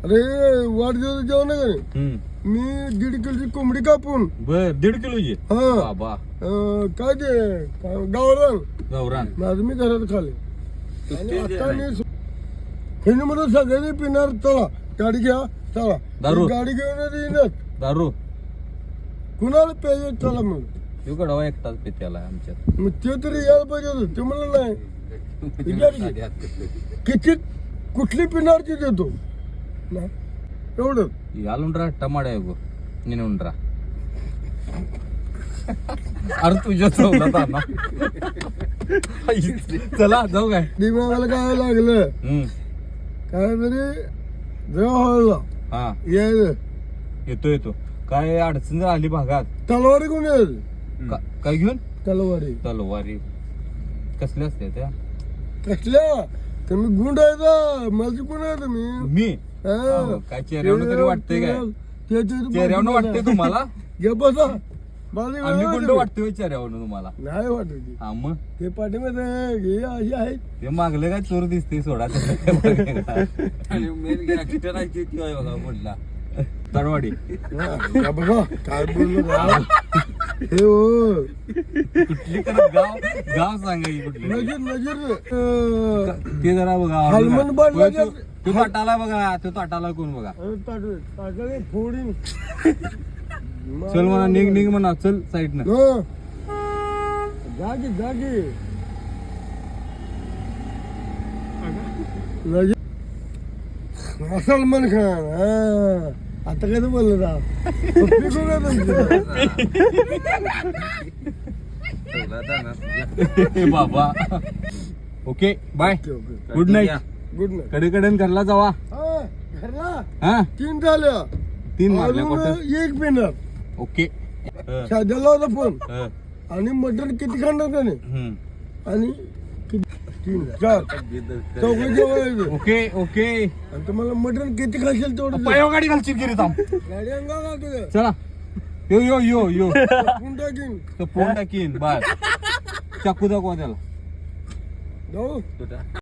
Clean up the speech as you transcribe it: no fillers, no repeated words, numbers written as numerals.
अरे वाढदिवस जेवण आहे का नाही? मी 1.5 किलोची कोंबडी कापून बर 1.5 किलोची हा बाबा काय ते गावरान गौरान माझं मी घरात खाले आणि आता हिने म्हणून सगळ्यांनी पिणार चला गाडी घ्या चला दारू? गाडी घेऊन येणार दारू कुणाला पाहिजे चला म्हणून तू कडवा एकटाच पित्याला आमच्यात मग ते तरी यायला पाहिजे होतं. ते म्हणलं नाही विचार की. किती कुठली पिणारची देतो ना एवढं यालुंड्रा टमाड्या गो निनुंड्रा अरे तुझ्या चौलात आणा चला जाऊ काय दिमागाला काय लागलं काय तरी जेव्हा हा यायचं येतो येतो काय अडचण जर आली भागात तलवारी कोण यायचं काय घेऊन तलवारी तलवारी कसल्या असते त्या कसल्या तुम्ही गुंड आहे का माझी कोण आहे तुम्ही मी अहो, काय चेहऱ्यावरून तरी वाटतंय काय चेहऱ्यावरून वाटतंय तुम्हाला घे बसा माझी आम्ही गुंड वाटतोय चेहऱ्यावरून तुम्हाला नाही वाटत हा मग ते पाठीमध्ये हे अशी आहेत ते मागले काय चोर दिसते सोडा म्हटला तडवाडी हा, बघा काय बोललो का? हे हो कुठली करत गाव गाव सांगायची कुठली नजीर नजीर ते जरा बघा हलमन बांधला तो ताटाला बघा तो ताटाला कोण बघा ताटले फोडीन चल म्हणा निघ निघ म्हणा चल साईडनं हो जागी जागी नजीर सलमान खान हा आता काय बोललं राव पप्पी कोण आहे तुमची? बाबा okay bye good night good night कडे कडेन घरला जावा हा घरला हा 3 झाल्या 3 मारल्या अजून कुठं एक पिणार ओके साध्याला होता फोन आणि मटण किती खाणार त्याने आणि 3 4 चौघे जेवायचं ओके ओके आणि तुम्हाला मटण किती खाशील तेवढं दे. पायो गाडी घालची गिरी थांब गाडी अंगा घालतो का? चला यो यो यो यो टाकून टाकीन तो फोन टाकीन बाय चाकू दाखवा त्याला जाऊ